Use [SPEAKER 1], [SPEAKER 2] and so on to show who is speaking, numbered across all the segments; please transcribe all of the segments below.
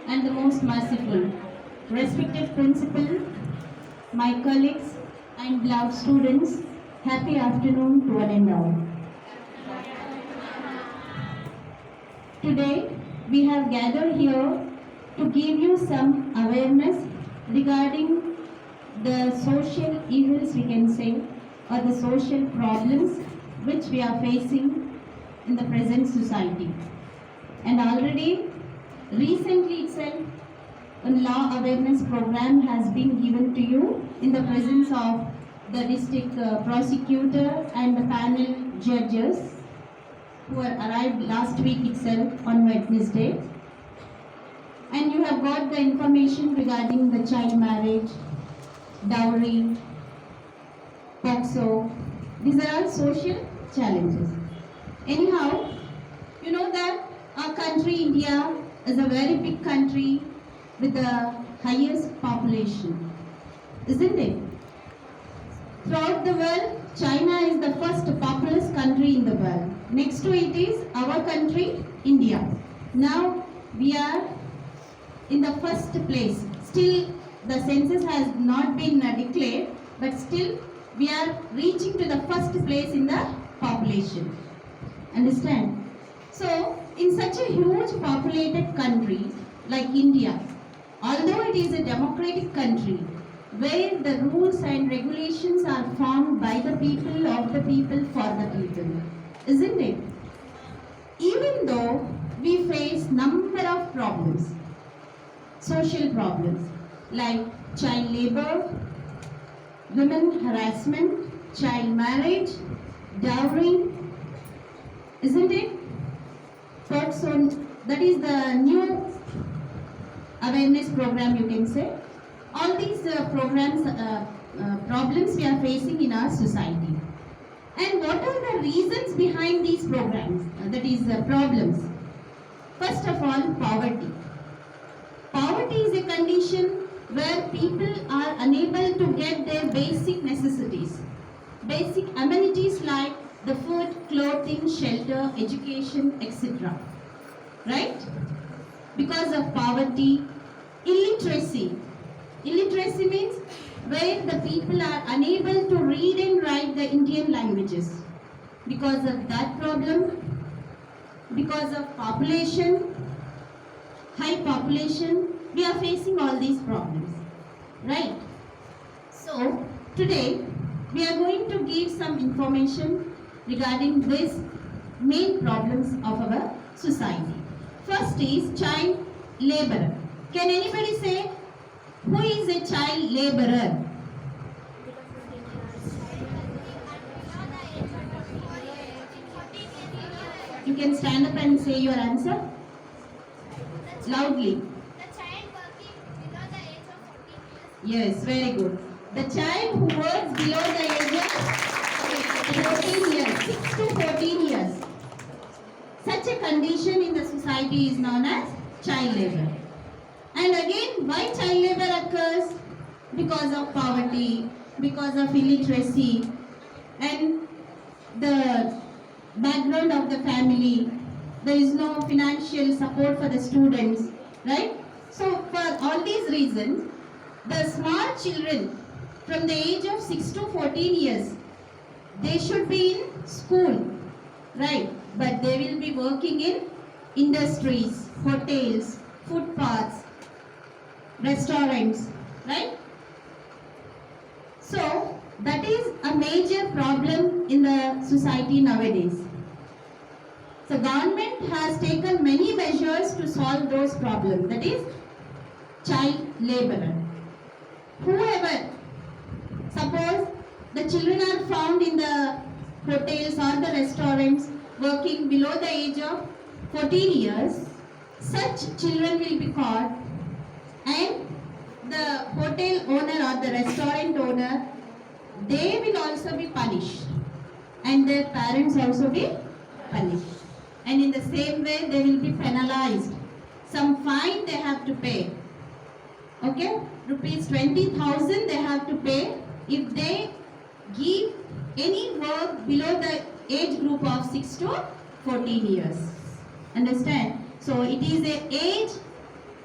[SPEAKER 1] and the most merciful. Respected principal, my colleagues and beloved students, happy afternoon to one and all. Today, we have gathered here to give you some awareness regarding the social evils, we can say, or the social problems which we are facing in the present society. And already, recently itself, a law awareness program has been given to you in the presence of the district prosecutor and the panel judges who had arrived last week itself on Wednesday. And you have got the information regarding the child marriage, dowry, POCSO. These are all social challenges. Anyhow, you know that our country, India, is a very big country with the highest population, isn't it? Throughout the world, China is the first populous country in the world. Next to it is our country, India. Now we are in the first place. Still, the census has not been declared, but still we are reaching to the first place in the population. Understand? So, in such a huge populated country like India, although it is a democratic country, where the rules and regulations are formed by the people, of the people, for the people, isn't it? Even though we face number of problems, social problems like child labor, women harassment, child marriage, dowry, isn't it? So that is the new awareness program, you can say. All these problems we are facing in our society. And what are the reasons behind these programs? That is problems. First of all, poverty. Poverty is a condition where people are unable to get their basic necessities, basic amenities like the food, clothing, shelter, education, etc. Right? Because of poverty. Illiteracy. Illiteracy means where the people are unable to read and write the Indian languages. Because of that problem, because of population, high population, we are facing all these problems. Right? So, today we are going to give some information regarding these main problems of our society. First is child laborer. Can anybody say who is a child laborer? You can stand up and say your answer loudly.
[SPEAKER 2] The child working below the age of 14 years.
[SPEAKER 1] Yes, very good. The child who works below the age of 14 years, 6 to 14 years. Such a condition in the society is known as child labor. And again, why child labor occurs? Because of poverty, because of illiteracy, and the background of the family. There is no financial support for the students, right? So for all these reasons, the small children from the age of 6 to 14 years, they should be in school, right? But they will be working in industries, hotels, footpaths, restaurants, right? So that is a major problem in the society nowadays. So government has taken many measures to solve those problems. That is child laborer. Whoever, suppose the children are found in the hotels or the restaurants working below the age of 14 years, such children will be caught and the hotel owner or the restaurant owner, they will also be punished and their parents also be punished. And in the same way they will be penalized. Some fine they have to pay. Okay? Rupees 20,000 they have to pay if they give any work below the age group of 6 to 14 years. Understand? So it is a age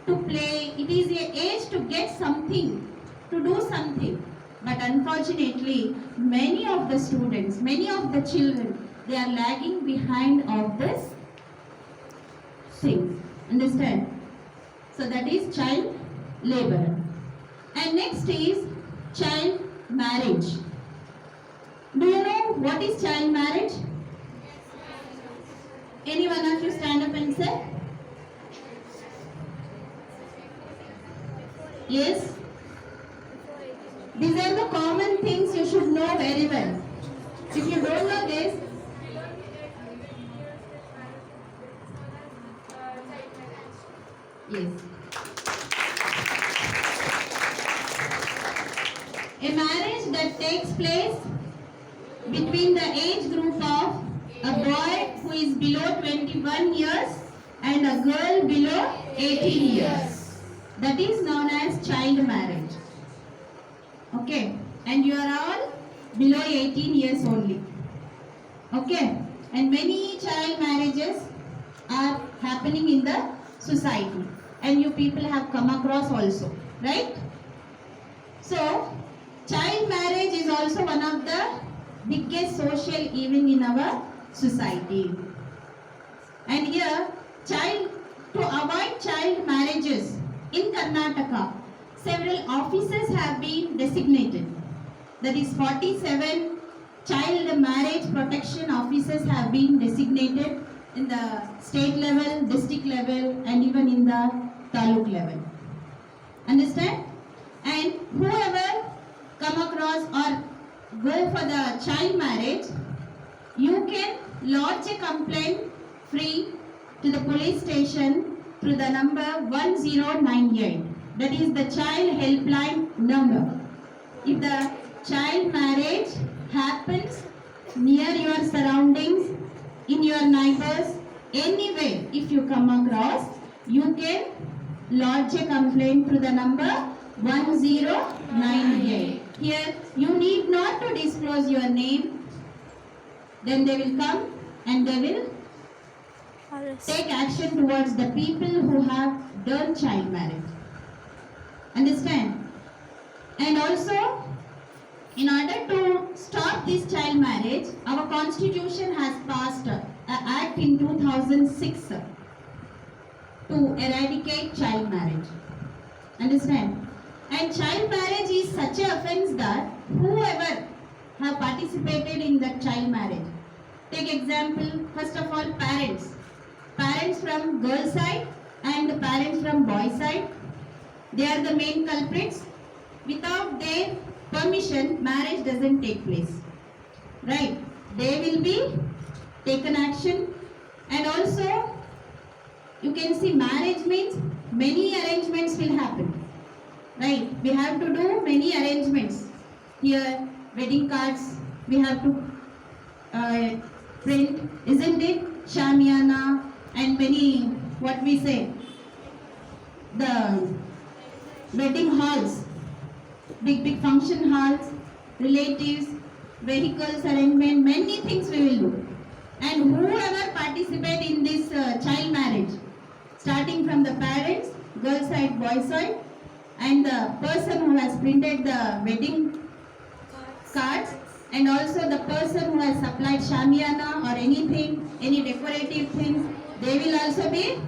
[SPEAKER 1] to play, it is a age to get something, to do something. But unfortunately, many of the students, many of the children, they are lagging behind of this thing. Understand? So that is child labor. And next is child marriage. Do you know what is child marriage? Any one of you stand up and say? Yes? These are the common things you should know very well. If you don't know this, yes. A marriage that takes place between the age group of a boy who is below 21 years and a girl below 18 years. That is known as child marriage. Okay, and you are all below 18 years only. Okay, and many child marriages are happening in the society, and you people have come across also, right? So, child marriage is also one of the biggest social event in our society. And here, to avoid child marriages in Karnataka, several officers have been designated. That is 47 child marriage protection officers have been designated in the state level, district level, and even in the taluk level. Understand? And whoever come across or go for the child marriage, you can lodge a complaint free to the police station through the number 1098. That is the child helpline number. If the child marriage happens near your surroundings, in your neighbors, anywhere, if you come across, you can lodge a complaint through the number 1098. Here, you need not to disclose your name. Then they will come and they will take action towards the people who have done child marriage. Understand? And also, in order to stop this child marriage, our constitution has passed an act in 2006 to eradicate child marriage. Understand? And child marriage is such an offense that whoever have participated in that child marriage. Take example, first of all, parents. Parents from girl side and parents from boy side. They are the main culprits. Without their permission, marriage doesn't take place. Right? They will be taken action. And also, you can see marriage means many arrangements will happen. Right? We have to do many arrangements. Here, wedding cards, we have to print, isn't it? Shamiana and many, what we say, the wedding halls, big function halls, relatives, vehicles arrangement, many things we will do. And whoever participate in this child marriage, starting from the parents, girl side, boy side, and the person who has printed the wedding cards, and also the person who has supplied shamiana or anything, any decorative things, they will also be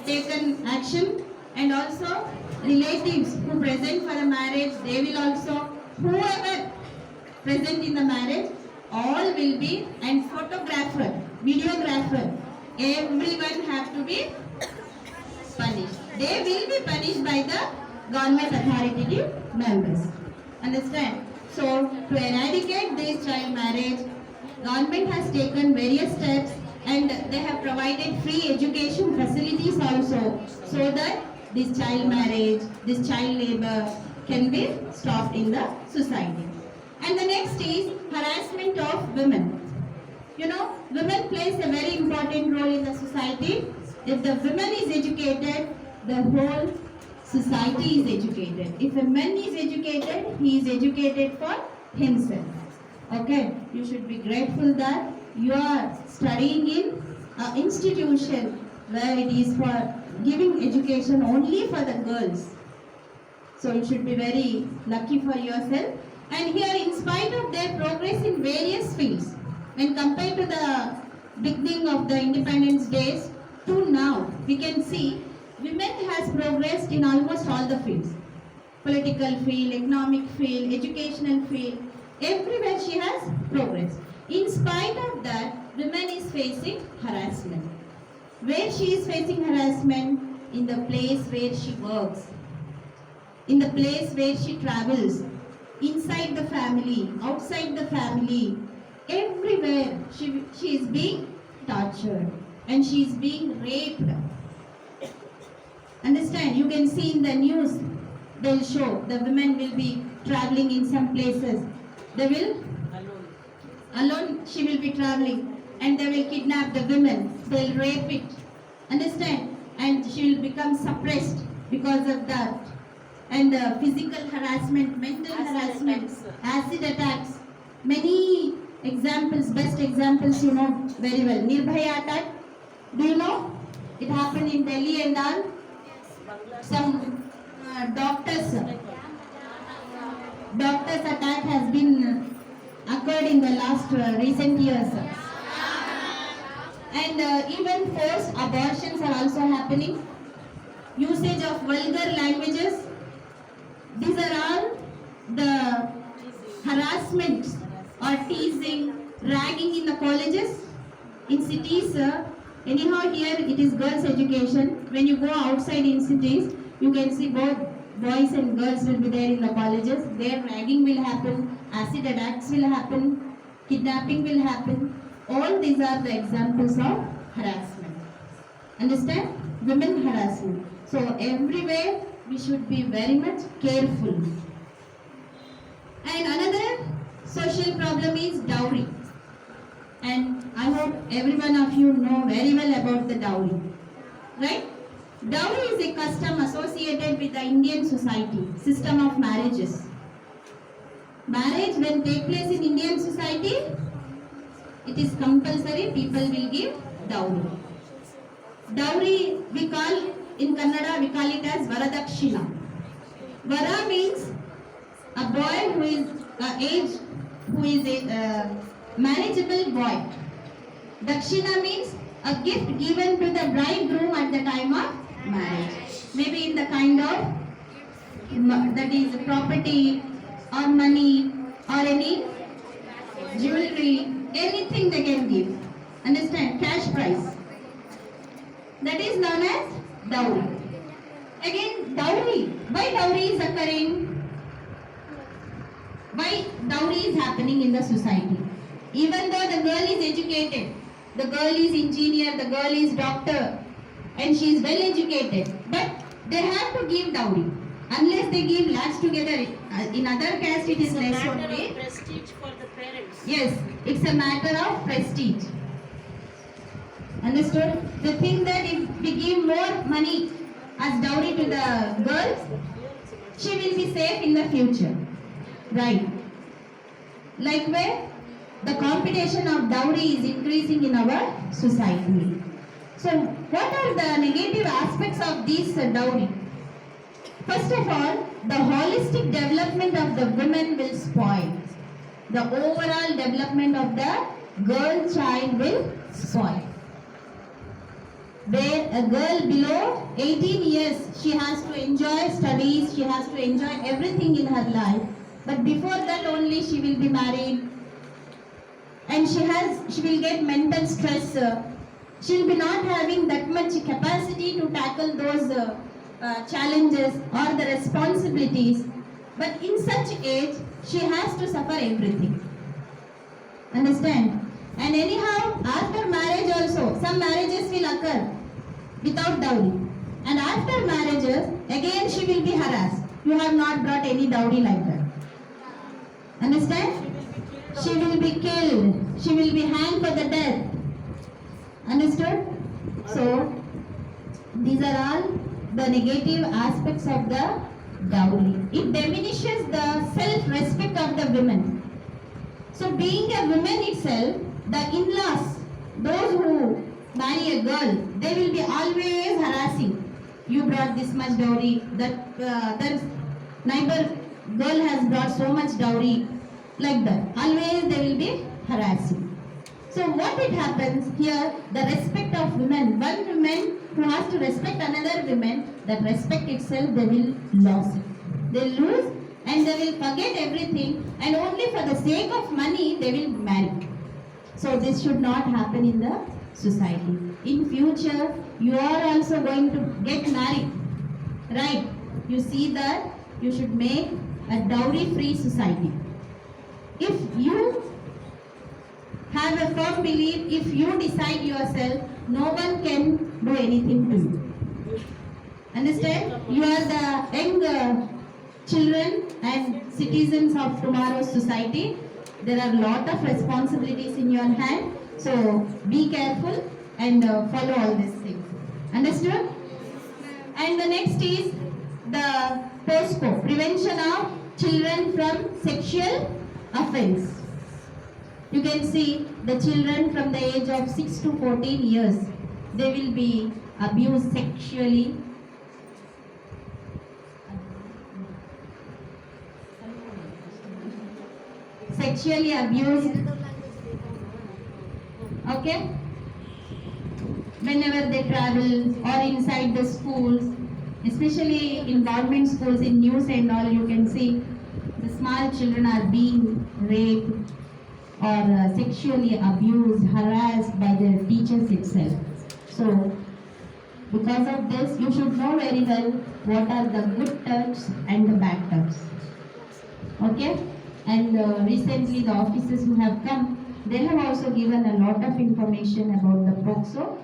[SPEAKER 1] taken action. And also relatives who present for the marriage, they will also, whoever present in the marriage, all will be, and photographer, videographer, everyone have to be punished. They will be punished by the government authoritative members. Understand? So, to eradicate this child marriage, government has taken various steps and they have provided free education facilities also, so that this child marriage, this child labor can be stopped in the society. And the next is harassment of women. You know, women plays a very important role in the society. If the woman is educated, the whole society is educated. If a man is educated, he is educated for himself. Okay, you should be grateful that you are studying in an institution where it is for giving education only for the girls. So you should be very lucky for yourself. And here, in spite of their progress in various fields, when compared to the beginning of the independence days to now, we can see women has progressed in almost all the fields. Political field, economic field, educational field, everywhere she has progressed. In spite of that, women is facing harassment. Where she is facing harassment? In the place where she works, in the place where she travels, inside the family, outside the family, everywhere she is being tortured and she is being raped. Understand? You can see in the news, they'll show the women will be traveling in some places. They will alone she will be traveling and they will kidnap the women. They'll rape it. Understand? And she will become suppressed because of that. And physical harassment, mental harassment, acid attacks. Many examples, best examples you know very well. Nirbhaya attack, do you know? It happened in Delhi and all. Some doctors attack has been occurred in the last recent years. And even forced abortions are also happening. Usage of vulgar languages. These are all the harassment or teasing, ragging in the colleges, in cities. Anyhow, here it is girls' education. When you go outside in cities, you can see both boys and girls will be there in the colleges. There ragging will happen, acid attacks will happen, kidnapping will happen. All these are the examples of harassment. Understand? Women harassment. So everywhere we should be very much careful. And another social problem is dowry. And I hope every one of you know very well about the dowry. Right? Dowry is a custom associated with the Indian society, system of marriages. Marriage when take place in Indian society, it is compulsory, people will give dowry. Dowry we call, in Kannada we call it as Varadakshina. Vara means a boy who is aged, who is a manageable boy. Dakshina means a gift given to the bridegroom at the time of marriage. Maybe in the kind of, that is property or money or any jewelry, anything they can give. Understand? Cash prize. That is known as dowry. Again, dowry. Why dowry is occurring? Why dowry is happening in the society? Even though the girl is educated, the girl is engineer, the girl is doctor, and she is well educated, but they have to give dowry. Unless they give lakhs together, in other caste it is less only.
[SPEAKER 3] It's a matter of prestige for the parents.
[SPEAKER 1] Yes, it's a matter of prestige. Understood? They think that if we give more money as dowry to the girl, she will be safe in the future. Right. Like where the competition of dowry is increasing in our society. So, what are the negative aspects of this dowry? First of all, the holistic development of the women will spoil. The overall development of the girl child will spoil. Where a girl below 18 years, she has to enjoy studies, she has to enjoy everything in her life. But before that only she will be married. And she will get mental stress. She will be not having that much capacity to tackle those challenges or the responsibilities. But in such age, she has to suffer everything. Understand? And anyhow, after marriage also, some marriages will occur without dowry. And after marriages, again she will be harassed. You have not brought any dowry like that. Understand? She will be killed. She will be hanged for the death. Understood? So, these are all the negative aspects of the dowry. It diminishes the self-respect of the women. So, being a woman itself, the in-laws, those who marry a girl, they will be always harassing. you brought this much dowry, that their neighbor girl has brought so much dowry, like that. Always they will be harassing. So what it happens here, the respect of women, one woman who has to respect another woman, that respect itself they will lose it. They lose and they will forget everything, and only for the sake of money they will marry. So this should not happen in the society. In future, you are also going to get married, right? You see that you should make a dowry-free society. If you have a firm belief, if you decide yourself, no one can do anything to you. Understand? You are the young children and citizens of tomorrow's society. There are a lot of responsibilities in your hand. So be careful and follow all these things. Understood? And the next is the POSCO, Prevention of Children from Sexual Offense. You can see the children from the age of 6 to 14 years, they will be abused sexually. Sexually abused, okay? Whenever they travel or inside the schools, especially in government schools, in news and all, you can see the small children are being raped or sexually abused, harassed by their teachers itself. So, because of this, you should know very well what are the good terms and the bad terms. Okay? And recently the officers who have come, they have also given a lot of information about the POXO.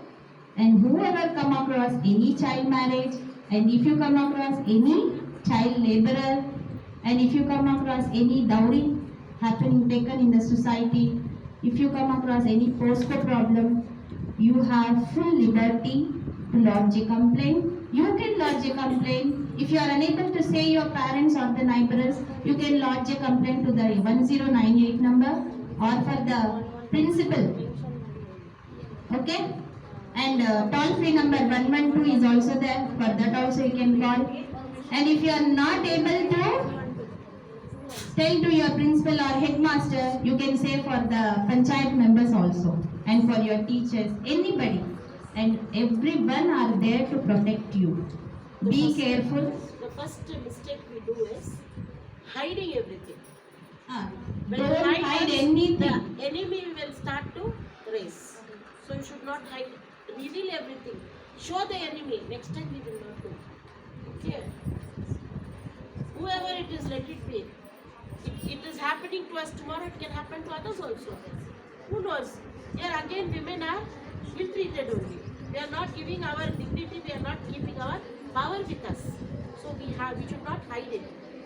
[SPEAKER 1] And whoever come across any child marriage, and if you come across any child laborer, and if you come across any dowry happening taken in the society, if you come across any POSCO problem, you have full liberty to lodge a complaint. You can lodge a complaint. If you are unable to say your parents or the neighbors, you can lodge a complaint to the 1098 number or for the principal. Okay? And toll-free number 112 is also there. For that also you can call. And if you are not able to tell to your principal or headmaster, you can say for the panchayat members also, and for your teachers, anybody, and everyone are there to protect you. Be careful.
[SPEAKER 3] The first mistake we do is hiding everything. When
[SPEAKER 1] Don't
[SPEAKER 3] you
[SPEAKER 1] hide
[SPEAKER 3] us,
[SPEAKER 1] anything.
[SPEAKER 3] The enemy will start to raise. So you should not hide. Reveal everything. Show the enemy. Next time we will not do. Okay. Whoever it is, let it be. If it is happening to us tomorrow, it can happen to others also. Who knows? Here again, women are ill-treated only. We are not giving our dignity. We are not keeping our power with us. So we should not hide it.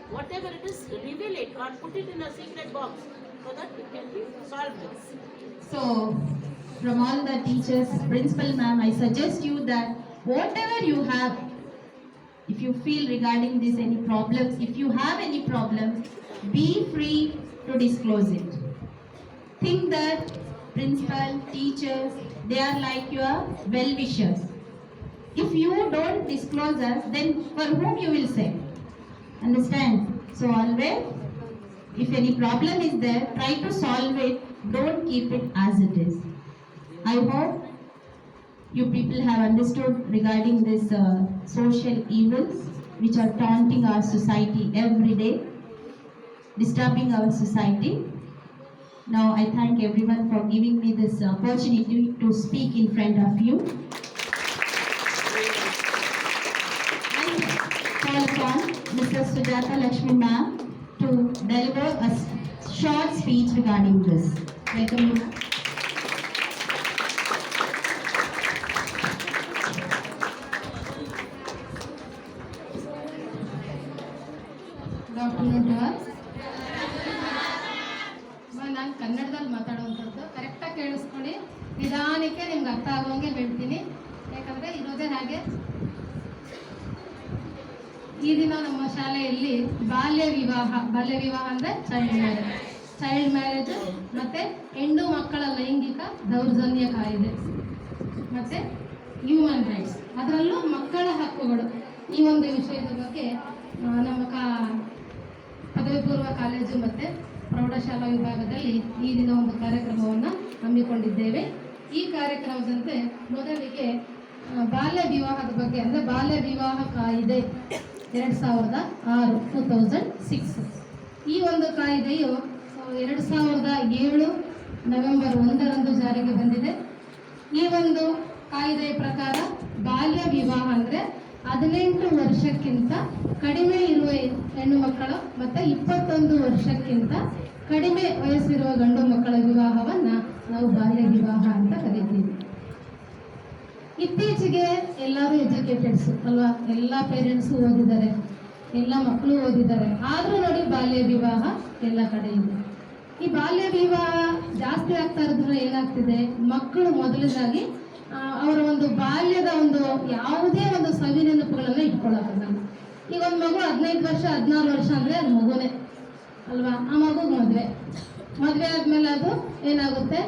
[SPEAKER 3] Whatever it is, reveal it or put it in a secret box so that it can be solved.
[SPEAKER 1] So, from all the teachers, principal ma'am, I suggest you that whatever you have, if you feel regarding this any problems, if you have any problems, be free to disclose it. Think that principal, teachers, they are like your well-wishers. If you don't disclose us, then for whom you will say? Understand? So always, if any problem is there, try to solve it. Don't keep it as it is. I hope you people have understood regarding this social evils which are taunting our society every day, disturbing our society. Now I thank everyone for giving me this opportunity to speak in front of you. I call upon Mrs. Sujata Lakshmi ma'am to deliver a short speech regarding this. Welcome you, ma'am.
[SPEAKER 4] Good afternoon to us. ನಾನು ಕನ್ನಡದಲ್ಲಿ ಮಾತಾಡುವಂಥದ್ದು ಕರೆಕ್ಟಾಗಿ ಕೇಳಿಸ್ಕೊಳ್ಳಿ, ನಿಧಾನಕ್ಕೆ ನಿಮ್ಗೆ ಅರ್ಥ ಆಗೋಂಗೆ ಹೇಳ್ತೀನಿ. ಯಾಕಂದರೆ ಇರೋದೇ ಹಾಗೆ. ಈ ದಿನ ನಮ್ಮ ಶಾಲೆಯಲ್ಲಿ ಬಾಲ್ಯ ವಿವಾಹ ಅಂದರೆ ಚೈಲ್ಡ್ ಮ್ಯಾರೇಜ್ ಮತ್ತು ಹೆಣ್ಣು ಮಕ್ಕಳ ಲೈಂಗಿಕ ದೌರ್ಜನ್ಯ ಕಾಯ್ದೆ ಮತ್ತು ಹ್ಯೂಮನ್ ರೈಟ್ಸ್, ಅದರಲ್ಲೂ ಮಕ್ಕಳ ಹಕ್ಕುಗಳು. ಈ ಒಂದು ವಿಷಯದ ಬಗ್ಗೆ ನಮ್ಮ ಪದವಿ ಪೂರ್ವ ಕಾಲೇಜು ಮತ್ತು ಪ್ರೌಢಶಾಲಾ ವಿಭಾಗದಲ್ಲಿ ಈ ದಿನ ಒಂದು ಕಾರ್ಯಕ್ರಮವನ್ನು ಹಮ್ಮಿಕೊಂಡಿದ್ದೇವೆ. ಈ ಕಾರ್ಯಕ್ರಮದಂತೆ ಮೊದಲಿಗೆ ಬಾಲ್ಯ ವಿವಾಹದ ಬಗ್ಗೆ, ಅಂದರೆ ಬಾಲ್ಯ ವಿವಾಹ ಕಾಯಿದೆ 2006 2006, ಈ ಒಂದು ಕಾಯ್ದೆಯು 2007 ನವೆಂಬರ್ 1ರಂದು ಜಾರಿಗೆ ಬಂದಿದೆ. ಈ ಒಂದು ಕಾಯ್ದೆಯ ಪ್ರಕಾರ ಬಾಲ್ಯ ವಿವಾಹ ಅಂದರೆ 18 ವರ್ಷಕ್ಕಿಂತ ಕಡಿಮೆ ಇರುವ ಹೆಣ್ಣು ಮಕ್ಕಳು ಮತ್ತು 21 ವರ್ಷಕ್ಕಿಂತ ಕಡಿಮೆ ವಯಸ್ಸಿರುವ ಗಂಡು ಮಕ್ಕಳ ವಿವಾಹವನ್ನು ನಾವು ಬಾಲ್ಯ ವಿವಾಹ ಅಂತ ಕರೀತೀವಿ. ಇತ್ತೀಚೆಗೆ ಎಲ್ಲರೂ ಎಜುಕೇಟೆಡ್ಸು ಅಲ್ವಾ, ಎಲ್ಲ ಪೇರೆಂಟ್ಸು ಓದಿದ್ದಾರೆ, ಎಲ್ಲ ಮಕ್ಕಳು ಓದಿದ್ದಾರೆ, ಆದರೂ ನೋಡಿ ಬಾಲ್ಯ ವಿವಾಹ ಎಲ್ಲ ಕಡೆ ಇದೆ. ಈ ಬಾಲ್ಯ ವಿವಾಹ ಜಾಸ್ತಿ ಆಗ್ತಾ ಇರೋದ್ರಿಂದ ಏನಾಗ್ತಿದೆ, ಮಕ್ಕಳು ಮೊದಲನೇದಾಗಿ ಅವರ ಒಂದು ಬಾಲ್ಯದ ಒಂದು ಯಾವುದೇ ಒಂದು ಸವಿ ನೆನಪುಗಳನ್ನು ಇಟ್ಕೊಳ್ಳೋಕ್ಕಲ್ಲ. ಈಗ ಒಂದು ಮಗು 15 ವರ್ಷ 16 ವರ್ಷ ಅಂದರೆ ಅದು ಮಗುನೇ ಅಲ್ವಾ, ಆ ಮಗುಗೆ ಮದುವೆ ಆದಮೇಲೆ ಅದು ಏನಾಗುತ್ತೆ,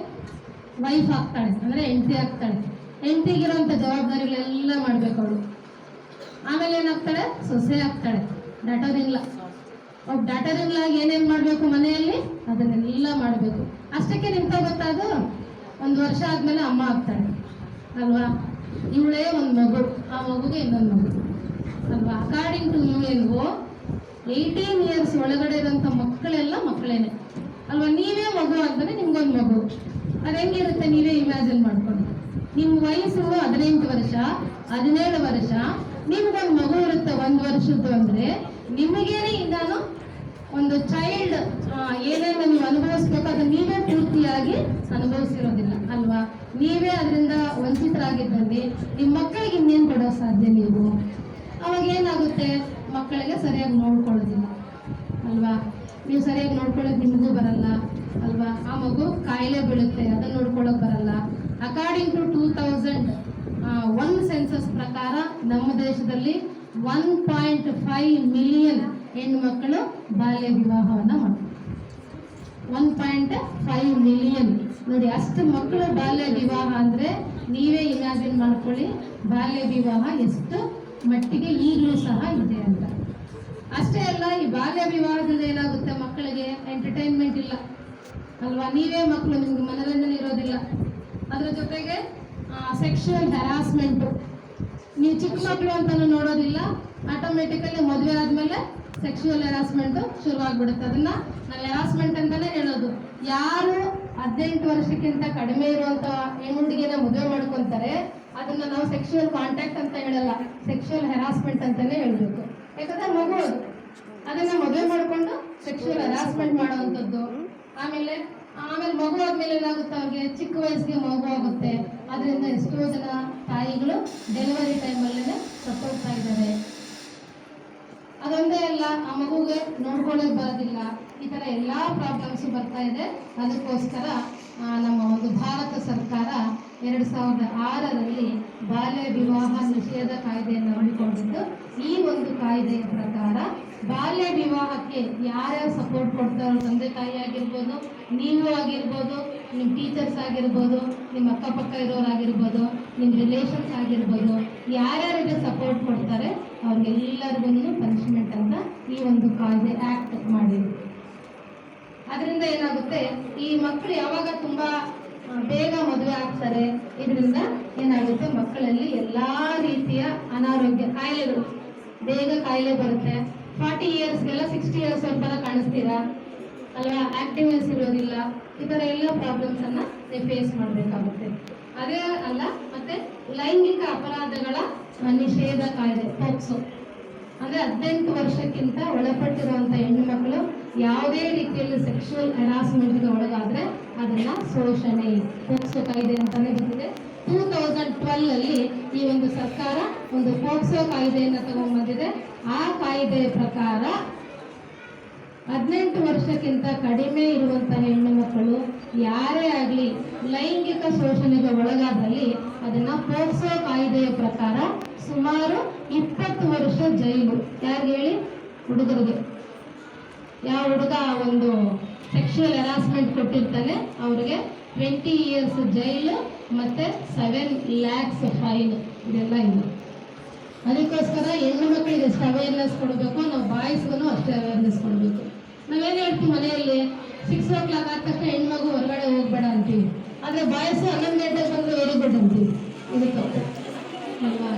[SPEAKER 4] ವೈಫ್ ಆಗ್ತಾಳೆ, ಅಂದರೆ ಹೆಂಡತಿ ಆಗ್ತಾಳೆ. ಹೆಂಡತಿಗಿರೋಂಥ ಜವಾಬ್ದಾರಿಗಳೆಲ್ಲ ಮಾಡಬೇಕು ಅವಳು. ಆಮೇಲೆ ಏನಾಗ್ತಾಳೆ, ಸೊಸೆ ಆಗ್ತಾಳೆ, ಡಾಟರ್ ಇನ್ ಲಾಗಿ ಏನೇನು ಮಾಡಬೇಕು ಮನೆಯಲ್ಲಿ ಅದನ್ನೆಲ್ಲ ಮಾಡಬೇಕು. ಅಷ್ಟಕ್ಕೆ ನಿಂತೋಗುತ್ತದು 1 ವರ್ಷ ಆದಮೇಲೆ ಅಮ್ಮ ಆಗ್ತಾಳೆ ಅಲ್ವಾ. ಇವಳೇ ಒಂದು ಮಗು, ಆ ಮಗುಗೆ ಇನ್ನೊಂದು ಮಗು ಅಲ್ವಾ. ಅಕಾರ್ಡಿಂಗ್ ಟು UN 18 ಇಯರ್ಸ್ ಒಳಗಡೆ ಇರೋಂಥ ಮಕ್ಕಳೆಲ್ಲ ಮಕ್ಕಳೇನೆ ಅಲ್ವಾ. ನೀವೇ ಮಗು ಅಂತಾನೆ ನಿಮ್ಗೊಂದು ಮಗು, ಅದು ಹೆಂಗಿರುತ್ತೆ ನೀವೇ ಇಮ್ಯಾಜಿನ್ ಮಾಡ್ಕೊಂಡು. ನಿಮ್ಮ ವಯಸ್ಸು 18 ವರ್ಷ 17 ವರ್ಷ, ನಿಮ್ಗೊಂದು ಮಗು ಇರುತ್ತೆ 1 ವರ್ಷದ್ದು ಅಂದರೆ ನಿಮಗೇನೆ ನಾನು ಒಂದು ಚೈಲ್ಡ್ ಏನೇನು ನೀವು ಅನುಭವಿಸ್ಬೇಕು ಅದನ್ನು ನೀವೇ ಪೂರ್ತಿಯಾಗಿ ಅನುಭವಿಸಿರೋದಿಲ್ಲ ಅಲ್ವಾ. ನೀವೇ ಅದರಿಂದ ವಂಚಿತರಾಗಿದ್ದಲ್ಲಿ ನಿಮ್ಮ ಮಕ್ಕಳಿಗೆ ಇನ್ನೇನು ಕೊಡೋ ಸಾಧ್ಯ ನೀವು. ಅವಾಗ ಏನಾಗುತ್ತೆ, ಮಕ್ಕಳಿಗೆ ಸರಿಯಾಗಿ ನೋಡ್ಕೊಳ್ಳೋದಿಲ್ಲ ಅಲ್ವಾ. ನೀವು ಸರಿಯಾಗಿ ನೋಡ್ಕೊಳ್ಳೋದು ನಿಮಗೂ ಬರಲ್ಲ ಅಲ್ವಾ. ಆ ಮಗು ಕಾಯಿಲೆ ಬೀಳುತ್ತೆ, ಅದನ್ನು ನೋಡ್ಕೊಳ್ಳೋಕೆ ಬರಲ್ಲ. ಅಕಾರ್ಡಿಂಗ್ ಟು 2001 ಸೆನ್ಸಸ್ ಪ್ರಕಾರ ನಮ್ಮ ದೇಶದಲ್ಲಿ 1.5 ಮಿಲಿಯನ್ ಹೆಣ್ಣು ಮಕ್ಕಳು ಬಾಲ್ಯ ವಿವಾಹವನ್ನು ಮಾಡ್ತಾರೆ. 1.5 ಮಿಲಿಯನ್ ನೋಡಿ, ಅಷ್ಟು ಮಕ್ಕಳು ಬಾಲ್ಯ ವಿವಾಹ ಅಂದರೆ ನೀವೇ ಇಮ್ಯಾಜಿನ್ ಮಾಡ್ಕೊಳ್ಳಿ ಬಾಲ್ಯ ವಿವಾಹ ಎಷ್ಟು ಮಟ್ಟಿಗೆ ಈಗಲೂ ಸಹ ಇದೆ ಅಂತ. ಅಷ್ಟೇ ಅಲ್ಲ, ಈ ಬಾಲ್ಯ ವಿವಾಹದಿಂದ ಏನಾಗುತ್ತೆ, ಮಕ್ಕಳಿಗೆ ಎಂಟರ್ಟೈನ್ಮೆಂಟ್ ಇಲ್ಲ ಅಲ್ವಾ. ನೀವೇ ಮಕ್ಕಳು, ನಿಮ್ಗೆ ಮನೋರಂಜನೆ ಇರೋದಿಲ್ಲ. ಅದ್ರ ಜೊತೆಗೆ ಸೆಕ್ಷುವಲ್ ಹ್ಯಾರಾಸ್ಮೆಂಟು, ನೀವು ಚಿಕ್ಕ ಮಕ್ಕಳು ಅಂತಲೂ ನೋಡೋದಿಲ್ಲ, ಆಟೋಮೆಟಿಕಲಿ ಮದುವೆ ಆದಮೇಲೆ ಸೆಕ್ಷುವಲ್ ಹ್ಯಾರಾಸ್ಮೆಂಟು ಶುರುವಾಗ್ಬಿಡುತ್ತೆ. ಅದನ್ನು ನಾನು ಹ್ಯಾರಾಸ್ಮೆಂಟ್ ಅಂತಲೇ ಹೇಳೋದು. ಯಾರು 18 ವರ್ಷಕ್ಕಿಂತ ಕಡಿಮೆ ಇರುವಂಥ ಹೆಣ್ಣುಹುಡುಗಿನ ಮದುವೆ ಮಾಡ್ಕೊತಾರೆ ಅದನ್ನು ನಾವು ಸೆಕ್ಷುವಲ್ ಕಾಂಟ್ಯಾಕ್ಟ್ ಅಂತ ಹೇಳಲ್ಲ, ಸೆಕ್ಷುವಲ್ ಹ್ಯಾರಾಸ್ಮೆಂಟ್ ಅಂತಲೇ ಹೇಳಬೇಕು. ಯಾಕಂದರೆ ಮಗು ಅದನ್ನು ಮದುವೆ ಮಾಡಿಕೊಂಡು ಸೆಕ್ಷುವಲ್ ಹ್ಯಾರಾಸ್ಮೆಂಟ್ ಮಾಡೋವಂಥದ್ದು. ಆಮೇಲೆ ಮಗು ಆದಮೇಲೆ ಏನಾಗುತ್ತೆ, ಅವ್ರಿಗೆ ಚಿಕ್ಕ ವಯಸ್ಸಿಗೆ ಮಗು ಆಗುತ್ತೆ. ಅದರಿಂದ ಎಷ್ಟೋ ಜನ ತಾಯಿಗಳು ಡೆಲಿವರಿ ಟೈಮಲ್ಲೇ ಸತ್ತೋಗ್ತಾ ಇದ್ದಾರೆ. ಅದೊಂದೇ ಅಲ್ಲ, ಆ ಮಗುಗೆ ನೋಡ್ಕೊಳ್ಳೋಕೆ ಬರೋದಿಲ್ಲ. ಈ ಥರ ಎಲ್ಲ ಪ್ರಾಬ್ಲಮ್ಸು ಬರ್ತಾ ಇದೆ. ಅದಕ್ಕೋಸ್ಕರ ನಮ್ಮ ಒಂದು ಭಾರತ ಸರ್ಕಾರ 2006ರಲ್ಲಿ ಬಾಲ್ಯ ವಿವಾಹ ನಿಷೇಧ ಕಾಯ್ದೆಯನ್ನು ಹಮ್ಮಿಕೊಂಡಿದ್ದು. ಈ ಒಂದು ಕಾಯ್ದೆಯ ಪ್ರಕಾರ ಬಾಲ್ಯ ವಿವಾಹಕ್ಕೆ ಯಾರ್ಯಾರು ಸಪೋರ್ಟ್ ಕೊಡ್ತಾರೋ, ತಂದೆ ತಾಯಿ ಆಗಿರ್ಬೋದು, ನೀವು ಆಗಿರ್ಬೋದು, ನಿಮ್ಮ ಟೀಚರ್ಸ್ ಆಗಿರ್ಬೋದು, ನಿಮ್ಮ ಅಕ್ಕಪಕ್ಕ ಇರೋರಾಗಿರ್ಬೋದು, ನಿಮ್ಮ ರಿಲೇಷನ್ಸ್ ಆಗಿರ್ಬೋದು, ಯಾರ್ಯಾರಿಗೆ ಸಪೋರ್ಟ್ ಕೊಡ್ತಾರೆ ಅವ್ರಿಗೆಲ್ಲರಿಗೂ ಪನಿಷ್ಮೆಂಟ್ ಅಂತ ಈ ಒಂದು ಕಾಯ್ದೆ ಆ್ಯಕ್ಟ್ ಮಾಡಿದೆ. ಅದರಿಂದ ಏನಾಗುತ್ತೆ, ಈ ಮಕ್ಕಳು ಯಾವಾಗ ತುಂಬ ಬೇಗ ಮದುವೆ ಆಗ್ತಾರೆ, ಇದರಿಂದ ಏನಾಗುತ್ತೆ, ಮಕ್ಕಳಲ್ಲಿ ಎಲ್ಲ ರೀತಿಯ ಅನಾರೋಗ್ಯ ಕಾಯಿಲೆಗಳು, ಬೇಗ ಕಾಯಿಲೆ ಬರುತ್ತೆ. 40 ಇಯರ್ಸ್ಗೆಲ್ಲ 60 ಇಯರ್ಸ್ ಒಂಥರ ಕಾಣಿಸ್ತೀರಾ ಅಲ್ವಾ, ಆಕ್ಟಿವ್ನೆಸ್ ಇರೋದಿಲ್ಲ. ಈ ಥರ ಎಲ್ಲ ಪ್ರಾಬ್ಲಮ್ಸನ್ನು ನೀವು ಫೇಸ್ ಮಾಡಬೇಕಾಗುತ್ತೆ. ಅದೇ ಅಲ್ಲ, ಮತ್ತು ಲೈಂಗಿಕ ಅಪರಾಧಗಳ ನಿಷೇಧ ಕಾಯ್ದೆ ಪೋಕ್ಸೋ, ಅಂದರೆ 18 ವರ್ಷಕ್ಕಿಂತ ಒಳಪಟ್ಟಿರುವಂಥ ಹೆಣ್ಣು ಮಕ್ಕಳು ಯಾವುದೇ ರೀತಿಯಲ್ಲಿ ಸೆಕ್ಷುವಲ್ ಹ್ಯಾರಾಸ್ಮೆಂಟ್ಗೆ ಒಳಗಾದರೆ ಅದನ್ನು ಶೋಷಣೆ, ಪೋಕ್ಸೋ ಕಾಯ್ದೆ ಅಂತಲೇ ಬಂದಿದೆ. 2012 ಈ ಒಂದು ಸರ್ಕಾರ ಒಂದು ಪೋಕ್ಸೋ ಕಾಯ್ದೆಯನ್ನು ತಗೊಂಡ್ಬಂದಿದೆ. ಆ ಕಾಯ್ದೆಯ ಪ್ರಕಾರ 18 ವರ್ಷಕ್ಕಿಂತ ಕಡಿಮೆ ಇರುವಂಥ ಹೆಣ್ಣು ಮಕ್ಕಳು ಯಾರೇ ಆಗಲಿ ಲೈಂಗಿಕ ಶೋಷಣೆಗೆ ಒಳಗಾದಲ್ಲಿ ಅದನ್ನು ಪೋಕ್ಸೋ ಕಾಯ್ದೆಯ ಪ್ರಕಾರ ಸುಮಾರು 20 ವರ್ಷ ಜೈಲು. ಯಾರಿಗೆ ಹೇಳಿ? ಹುಡುಗರಿಗೆ. ಯಾವ ಹುಡುಗ ಒಂದು ಸೆಕ್ಷುವಲ್ ಹರಾಸ್ಮೆಂಟ್ ಕೊಟ್ಟಿರ್ತಾನೆ ಅವ್ರಿಗೆ 20 years ಜೈಲು ಮತ್ತು 7 lakhs ಫೈನ್, ಇದೆಲ್ಲ ಇದೆ. ಅದಕ್ಕೋಸ್ಕರ ಹೆಣ್ಣು ಮಕ್ಕಳಿಗೆ ಎಷ್ಟು ಅವೇರ್ನೆಸ್ ಕೊಡಬೇಕು, ನಾವು ಬಾಯ್ಸ್ಗೂ ಅಷ್ಟೇ ಅವೇರ್ನೆಸ್ ಕೊಡಬೇಕು. ನಾವೇನು ಹೇಳ್ತೀವಿ ಮನೆಯಲ್ಲಿ 6 o'clock ಆದ ತಕ್ಷಣ ಹೆಣ್ಮಗು ಹೊರಗಡೆ ಹೋಗ್ಬೇಡ ಅಂತೀವಿ, ಆದರೆ ಬಾಯ್ಸು 11 ಗಂಟೆಗೆ ಬಂದು ವೆರಿ ಗುಡ್ ಅಂತೀವಿ. ಇದು ತಪ್ಪು ಅಲ್ವಾ?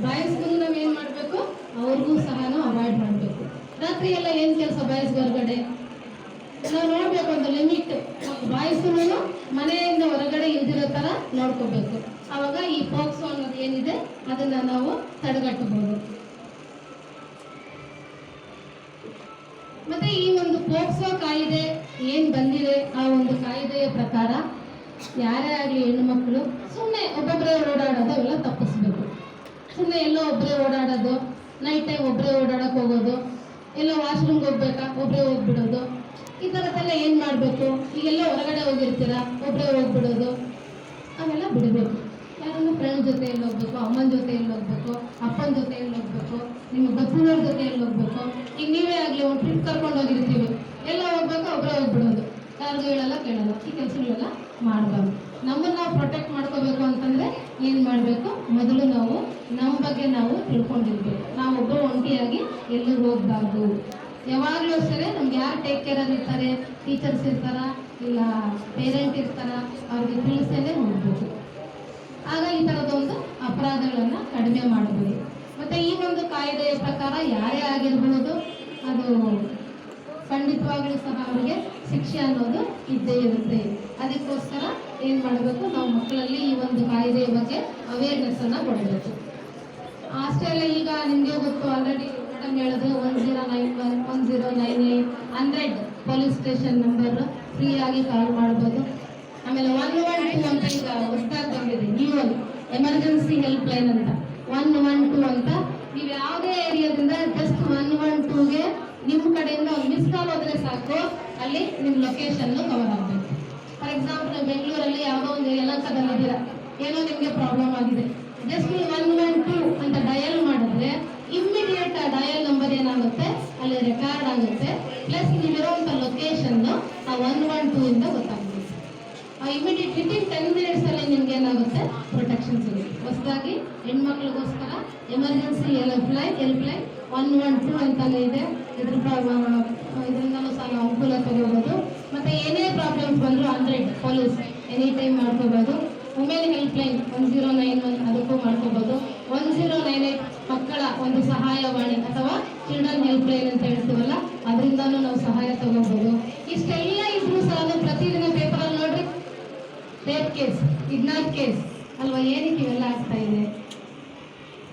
[SPEAKER 4] ಬಾಯ್ಸ್ಗೂ ನಾವು ಏನು ಮಾಡಬೇಕು, ಅವ್ರಿಗೂ ಸಹ ಅವಾಯ್ಡ್ ಮಾಡಬೇಕು. ರಾತ್ರಿ ಎಲ್ಲ ಏನು ಕೆಲಸ ಬಾಯ್ಸ್ಗೆ ಹೊರಗಡೆ ನಾವು ನೋಡಬೇಕು, ಒಂದು ಲಿಮಿಟ್. ಬಾಯ್ಸು ಮನೆಯಿಂದ ಹೊರಗಡೆ ಇಲ್ದಿರೋ ಥರ ನೋಡ್ಕೋಬೇಕು. ಆವಾಗ ಈ ಪೋಕ್ಸೋ ಅನ್ನೋದು ಏನಿದೆ ಅದನ್ನು ನಾವು ತಡೆಗಟ್ಟಬಹುದು. ಮತ್ತೆ ಈ ಒಂದು ಪೋಕ್ಸೋ ಕಾಯ್ದೆ ಏನು ಬಂದಿದೆ, ಆ ಒಂದು ಕಾಯ್ದೆಯ ಪ್ರಕಾರ ಯಾರೇ ಆಗಲಿ ಹೆಣ್ಣು ಮಕ್ಕಳು ಸುಮ್ಮನೆ ಒಬ್ಬೊಬ್ಬರೇ ಓಡಾಡೋದು ಅವೆಲ್ಲ ತಪ್ಪಿಸ್ಬೇಕು. ಸುಮ್ಮನೆ ಎಲ್ಲೋ ಒಬ್ಬರೇ ಓಡಾಡೋದು, ನೈಟ್ ಟೈಮ್ ಒಬ್ಬರೇ ಓಡಾಡೋಕೆ ಹೋಗೋದು, ಎಲ್ಲೋ ವಾಶ್ರೂಮ್ಗೆ ಹೋಗ್ಬೇಕಾ ಒಬ್ಬರೇ ಹೋಗ್ಬಿಡೋದು, ಈ ಥರದ್ದೆಲ್ಲ ಏನು ಮಾಡಬೇಕು. ಈಗೆಲ್ಲ ಹೊರಗಡೆ ಹೋಗಿರ್ತೀರ ಒಬ್ಬರೇ ಹೋಗ್ಬಿಡೋದು, ಅವೆಲ್ಲ ಬಿಡಬೇಕು. ಯಾರನ್ನು ಫ್ರೆಂಡ್ ಜೊತೆಯಲ್ಲಿ ಹೋಗ್ಬೇಕು, ಅಮ್ಮನ ಜೊತೆಯಲ್ಲಿ ಹೋಗ್ಬೇಕು, ಅಪ್ಪನ ಜೊತೆಯಲ್ಲಿ ಹೋಗ್ಬೇಕು, ನಿಮ್ಮ ಗೊತ್ತಿರೋರ ಜೊತೆಯಲ್ಲಿ ಹೋಗ್ಬೇಕು. ಈಗ ನೀವೇ ಆಗಲಿ ಒಂದು ಟ್ರಿಪ್ ಕರ್ಕೊಂಡು ಹೋಗಿರ್ತೀವಿ, ಎಲ್ಲ ಹೋಗ್ಬೇಕು ಒಬ್ಬರೇ ಹೋಗ್ಬಿಡೋದು, ಯಾರಿಗೂ ಹೇಳಲ್ಲ ಕೇಳಲ್ಲ. ಈ ಕೆಲಸಗಳೆಲ್ಲ ಮಾಡಬಾರ್ದು. ನಮ್ಮನ್ನು ನಾವು ಪ್ರೊಟೆಕ್ಟ್ ಮಾಡ್ಕೋಬೇಕು ಅಂತಂದರೆ ಏನು ಮಾಡಬೇಕು, ಮೊದಲು ನಾವು ನಮ್ಮ ಬಗ್ಗೆ ನಾವು ತಿಳ್ಕೊಂಡಿರ್ಬೇಕು. ನಾವೊಬ್ಬರು ಒಂಟಿಯಾಗಿ ಎಲ್ಲೂ ಹೋಗಬಾರ್ದು. ಯಾವಾಗಲೂ ಅಷ್ಟೇ ನಮ್ಗೆ ಯಾರು ಟೇಕ್ ಕೇರ್ ಇರ್ತಾರೆ, ಟೀಚರ್ಸ್ ಇರ್ತಾರ ಇಲ್ಲ ಪೇರೆಂಟ್ ಇರ್ತಾರ, ಅವ್ರಿಗೆ ತಿಳಿಸೇ ಹೋಗ್ಬೇಕು. ಆಗ ಈ ಥರದೊಂದು ಅಪರಾಧಗಳನ್ನು ಕಡಿಮೆ ಮಾಡಬಹುದು. ಮತ್ತು ಈ ಒಂದು ಕಾಯ್ದೆಯ ಪ್ರಕಾರ ಯಾರೇ ಆಗಿರ್ಬೋದು ಅದು ಖಂಡಿತವಾಗ್ಲೂ ಸಹ ಅವರಿಗೆ ಶಿಕ್ಷೆ ಅನ್ನೋದು ಇದ್ದೇ ಇರುತ್ತೆ. ಅದಕ್ಕೋಸ್ಕರ ಏನು ಮಾಡಬೇಕು, ನಾವು ಮಕ್ಕಳಲ್ಲಿ ಈ ಒಂದು ಕಾಯ್ದೆಯ ಬಗ್ಗೆ ಅವೇರ್ನೆಸ್ಸನ್ನು ಕೊಡಬೇಕು. ಅಷ್ಟೇ ಅಲ್ಲ, ಈಗ ನಿಮಗೆ ಗೊತ್ತು ಆಲ್ರೆಡಿ ಮೇಡಮ್ ಹೇಳಿದ್ರು 1091 1098 100 ಪೊಲೀಸ್ ಸ್ಟೇಷನ್ ನಂಬರ್ ಫ್ರೀಯಾಗಿ ಕಾಲ್ ಮಾಡ್ಬೋದು. ಆಮೇಲೆ 112 ಅಂತ ಈಗ ಹೊಸದಾಗಿ ಬಂದಿದೆ, ನ್ಯೂ ಎಮರ್ಜೆನ್ಸಿ ಹೆಲ್ಪ್ ಲೈನ್ ಅಂತ 112 ಅಂತ. ನೀವು ಯಾವುದೇ ಏರಿಯಾದಿಂದ ಜಸ್ಟ್ 112ಗೆ ನಿಮ್ಮ ಕಡೆಯಿಂದ ಒಂದು ಮಿಸ್ ಕಾಲ್ ಹೋದರೆ ಸಾಕು, ಅಲ್ಲಿ ನಿಮ್ಮ ಲೊಕೇಶನ್ನು ಕವರ್ ಆಗಬೇಕು. ಫಾರ್ ಎಕ್ಸಾಂಪಲ್ ನೀವು ಬೆಂಗಳೂರಲ್ಲಿ ಯಾವುದೋ ಒಂದು ಯಲಹಂಕದಲ್ಲಿದ್ದೀರಾ, ಏನೋ ನಿಮಗೆ ಪ್ರಾಬ್ಲಮ್ ಆಗಿದೆ, ಜಸ್ಟ್ ನೀವು 112 ಅಂತ ಡಯಲ್ ಮಾಡಿದ್ರೆ ಇಮ್ಮಿಡಿಯೇಟ್ ಆ ಡಯಲ್ ನಂಬರ್ ಏನಾಗುತ್ತೆ ಅಲ್ಲಿ ರೆಕಾರ್ಡ್ ಆಗುತ್ತೆ. ಪ್ಲಸ್ ನೀವಿರೋಂಥ ಲೊಕೇಶನ್ನು ಆ 112 ಇಂದ ಗೊತ್ತಾಗುತ್ತೆ. ಇಮಿಡಿಯೇಟ್ ವಿತಿನ್ 10 minutes ಅಲ್ಲಿ ನಿಮ್ಗೆ ಏನಾಗುತ್ತೆ ಪ್ರೊಟೆಕ್ಷನ್ ಸಿಗುತ್ತೆ. ಹೊಸದಾಗಿ ಹೆಣ್ಮಕ್ಳಿಗೋಸ್ಕರ ಎಮರ್ಜೆನ್ಸಿ ಹೆಲ್ಪ್ ಲೈನ್ 112 ಅಂತಾನೆ ಇದೆ. ಇದರಿಂದಲೂ ಸಹ ನಾವು ಅನುಕೂಲ ತಗೋಬೋದು. ಮತ್ತು ಏನೇ ಪ್ರಾಬ್ಲಮ್ಸ್ ಬಂದರೂ 100 ಪೊಲೀಸ್ ಎನಿ ಟೈಮ್ ಮಾಡ್ಕೋಬೋದು. ವುಮೆನ್ ಹೆಲ್ಪ್ ಲೈನ್ 1091 ಅದಕ್ಕೂ ಮಾಡ್ಕೋಬೋದು. 1098 ಮಕ್ಕಳ ಒಂದು ಸಹಾಯವಾಣಿ ಅಥವಾ ಚಿಲ್ಡ್ರನ್ ಹೆಲ್ಪ್ ಲೈನ್ ಅಂತ ಹೇಳ್ತೀವಲ್ಲ, ಅದರಿಂದನೂ ನಾವು ಸಹಾಯ ತಗೋಬೋದು. ಇಷ್ಟೆಲ್ಲ ಇದ್ರೂ ಸಹ ಪ್ರತಿದಿನ ಪೇಪರಲ್ಲಿ ನೋಡ್ರಿ ರೇಪ್ ಕೇಸ್, ಕಿಡ್ನಾಪ್ ಕೇಸ್ ಅಲ್ವಾ, ಏನಕ್ಕೆ ಇವೆಲ್ಲ ಆಗ್ತಾ ಇದೆ?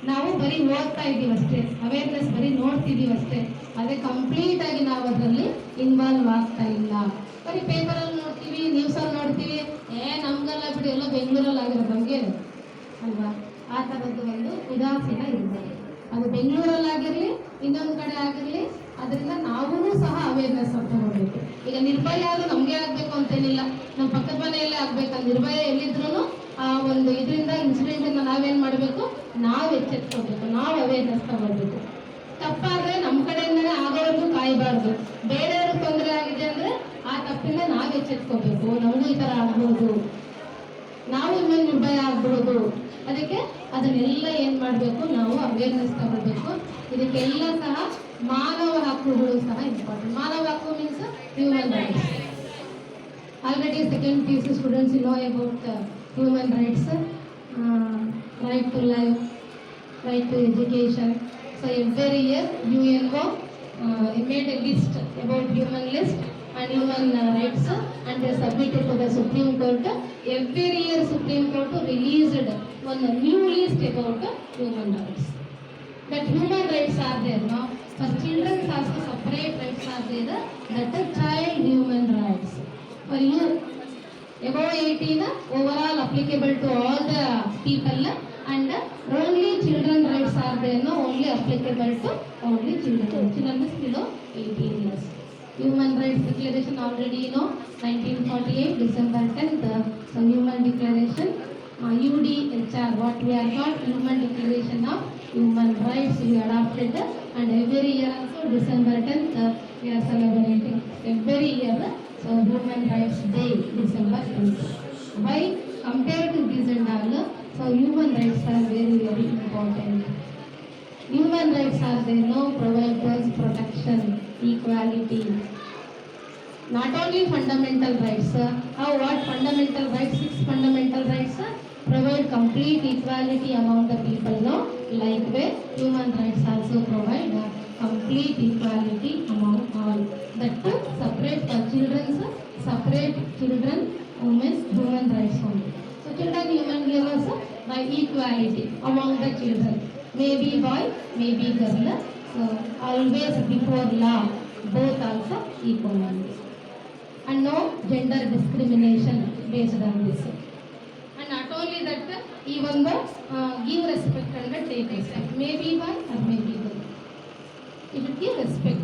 [SPEAKER 4] ನಾವು ಬರೀ ಓದ್ತಾ ಇದ್ದೀವಿ ಅಷ್ಟೇ, ಅವೇರ್ನೆಸ್ ಬರೀ ನೋಡ್ತಿದ್ದೀವಿ ಅಷ್ಟೇ, ಅದೇ ಕಂಪ್ಲೀಟ್ ಆಗಿ ನಾವು ಅದರಲ್ಲಿ ಇನ್ವಾಲ್ವ್ ಆಗ್ತಾ ಇಲ್ಲ. ಬರೀ ಪೇಪರಲ್ಲಿ ನೋಡ್ತೀವಿ, ನ್ಯೂಸಲ್ಲಿ ನೋಡ್ತೀವಿ, ನಮ್ಗೆಲ್ಲ ಬಿಡಿ ಎಲ್ಲ ಬೆಂಗಳೂರಲ್ಲಿ ಆಗಿರೋದು ನಮಗೆ ಅಲ್ವಾ. ಆ ಥರದ್ದು ಒಂದು ಉದಾಸೀನ ಇರ್ಬೋದು. ಅದು ಬೆಂಗಳೂರಲ್ಲಾಗಿರಲಿ ಇನ್ನೊಂದು ಕಡೆ ಆಗಿರಲಿ, ಅದರಿಂದ ನಾವೂ ಸಹ ಅವೇರ್ನೆಸ್ ತಗೋಬೇಕು. ಈಗ ನಿರ್ಭಯ ಅದು ನಮಗೆ ಆಗಬೇಕು ಅಂತೇನಿಲ್ಲ, ನಮ್ಮ ಪಕ್ಕದ ಮನೆಯಲ್ಲೇ ಆಗ್ಬೇಕಂತ ನಿರ್ಭಯ ಎಲ್ಲಿದ್ರೂ ಆ ಒಂದು ಇದರಿಂದ ಇನ್ಸಿಡೆಂಟಿಂದ ನಾವೇನು ಮಾಡಬೇಕು, ನಾವು ಎಚ್ಚೆತ್ಕೋಬೇಕು, ನಾವು ಅವೇರ್ನೆಸ್ ತಗೋಬೇಕು. ತಪ್ಪಾದರೆ ನಮ್ಮ ಕಡೆಯಿಂದಲೇ ಆಗೋವರೆಗೂ ಕಾಯಬಾರ್ದು. ಬೇರೆಯವ್ರಿಗೆ ತೊಂದರೆ ಆಗಿದೆ ಅಂದರೆ ಆ ತಪ್ಪಿಂದ ನಾವು ಎಚ್ಚೆತ್ಕೋಬೇಕು. ನಮಗೂ ಈ ಥರ ಆಗ್ಬೋದು, ನಾವು ಇನ್ಮೇಲೆ ನಿರ್ಭಯ ಆಗ್ಬಿಡೋದು. ಅದಕ್ಕೆ ಅದನ್ನೆಲ್ಲ ಏನು ಮಾಡಬೇಕು, ನಾವು ಅವೇರ್ನೆಸ್ ತಗೋಬೇಕು. ಇದಕ್ಕೆಲ್ಲ ಸಹ ಮಾನವ ಹಕ್ಕುಗಳು ಸಹ ಇಂಪಾರ್ಟೆಂಟ್. ಮಾನವ ಹಕ್ಕು means human rights. Already second PUC students know about human rights, right to life, right to education. So every year UNO made a list about human list and human rights and they submitted to the Supreme Court. Every year Supreme Court released one new list about human rights. That human rights are there, no? For children also separate rights are there. That is child human rights. For you above 18 overall applicable to all the people, and only children rights are there, no, only applicable to only children. Children is below 18 years. Human Rights Declaration already you know 1948 December 10th. So Human Declaration UDHR, what we are called Human Declaration of Human Rights, we adopted, and every year also December 10th we are celebrating every year. So Human Rights Day, December 20. Why compared to this and all, so human rights are very very important. Human rights are there, no provides protection, equality. Not only fundamental rights, how what fundamental rights, 6 fundamental rights provide complete equality among the people, no? Likewise, human rights also provide complete equality among all. That too, separate children, women, human rights only. So children, human here also by equality among the children. Maybe boy, maybe girl. So always before law, both also equal. And no gender discrimination based on this. And not only that, even though give respect and take respect. Maybe boy or maybe girl. You should give respect.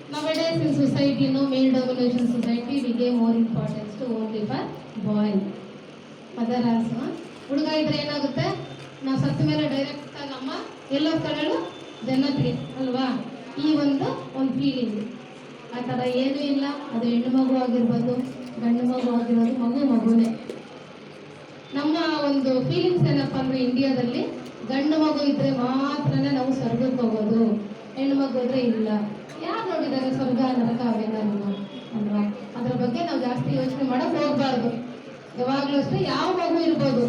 [SPEAKER 4] Nowadays in society, no male domination society, we give more importance to only for boy. Mother also. ಹುಡುಗ ಇದ್ರೆ ಏನಾಗುತ್ತೆ, ನಾವು ಸತ್ತ ಮೇಲೆ direct ಆಗಿ ಅಮ್ಮ ಎಲ್ಲೋ ಸ್ಥಳಗಳು ಜನ್ನತ್ಗೆ ಅಲ್ವಾ, ಈ ಒಂದು ಫೀಲಿಂಗ್. ಆ ಥರ ಏನೂ ಇಲ್ಲ. ಅದು ಹೆಣ್ಣು ಮಗು ಆಗಿರ್ಬೋದು, ಗಂಡು ಮಗು ಆಗಿರೋದು, ಮಗುನೇ. ನಮ್ಮ ಒಂದು ಫೀಲಿಂಗ್ಸ್ ಏನಪ್ಪ ಅಂದರೆ, ಇಂಡಿಯಾದಲ್ಲಿ ಗಂಡು ಮಗು ಇದ್ದರೆ ಮಾತ್ರನೇ ನಾವು ಸ್ವರ್ಗಕ್ಕೆ ಹೋಗೋದು, ಹೆಣ್ಣು ಮಗು ಇದ್ರೆ ಇಲ್ಲ. ಯಾರು ನೋಡಿದ್ದಾರೆ ಸ್ವರ್ಗ ನರಕ ಅವೆಲ್ಲರೂ ಅಲ್ವಾ? ಅದ್ರ ಬಗ್ಗೆ ನಾವು ಜಾಸ್ತಿ ಯೋಚನೆ ಮಾಡೋಕೆ ಹೋಗಬಾರ್ದು. ಯಾವಾಗಲೂ ಅಷ್ಟೇ, ಯಾವ ಮಗು ಇರ್ಬೋದು,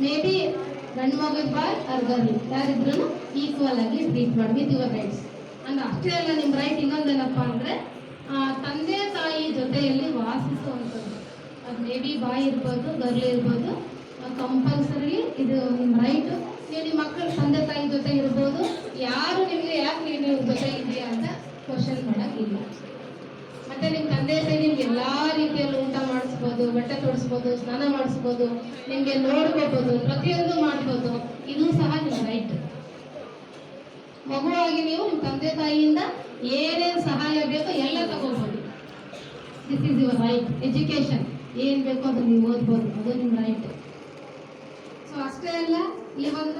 [SPEAKER 4] ಮೇ ಬಿ ಗಂಡು ಮಗು ಬಾಯ್ ಆರ್ ಗರ್ಲ್, ಯಾರಿದ್ರೂ ಈಕ್ವಲ್ ಆಗಿ ಟ್ರೀಟ್ ಮಾಡಿ ವಿತ್ ಯುವರ್ ರೈಟ್ಸ್. ಅಂದ್ರೆ ಅಷ್ಟೇ ಅಲ್ಲ, ನಿಮ್ಮ ರೈಟ್ ಇನ್ನೊಂದೇನಪ್ಪ ಅಂದರೆ ತಂದೆ ತಾಯಿ ಜೊತೆಯಲ್ಲಿ ವಾಸಿಸುವಂಥದ್ದು. ಅದು ಮೇ ಬಿ ಬಾಯ್ ಇರ್ಬೋದು, ಗರ್ಲ್ ಇರ್ಬೋದು, ಕಂಪಲ್ಸರಿ ಇದು ನಿಮ್ಮ ರೈಟು. ನೀವು ನಿಮ್ಮ ಮಕ್ಕಳು ತಂದೆ ತಾಯಿ ಜೊತೆ ಇರ್ಬೋದು, ಯಾರು ನಿಮಗೆ ಯಾಕೆ ನೀವು ಜೊತೆ ಇದೆಯಾ ಅಂತ ಕ್ವಶನ್ ಮಾಡೋಕ್ಕಿಲ್ಲ. ಮತ್ತು ನಿಮ್ಮ ತಂದೆ ತಾಯಿ ನಿಮ್ಗೆ ಎಲ್ಲ ರೀತಿಯಲ್ಲಿ ಊಟ ಮಾಡಿಸ್ಬೋದು, ಬಟ್ಟೆ ತೊಡಿಸ್ಬೋದು, ಸ್ನಾನ ಮಾಡಿಸ್ಬೋದು, ನಿಮಗೆ ನೋಡ್ಕೋಬೋದು, ಪ್ರತಿಯೊಂದು ಮಾಡ್ಬೋದು. ಇದು ಸಹ ನಿಮ್ಮ ರೈಟ್. ಮಗುವಾಗಿ ನೀವು ನಿಮ್ಮ ತಂದೆ ತಾಯಿಯಿಂದ ಏನೇನು ಸಹಾಯ ಬೇಕೋ ಎಲ್ಲ ತಗೋಬೋದು. This is your right. Education ಏನು ಬೇಕೋ ಅದು ನೀವು ಓದ್ಬೋದು, ಅದು ನಿಮ್ಮ ರೈಟ್. ಸೊ ಅಷ್ಟೇ ಅಲ್ಲ, ಇವನ್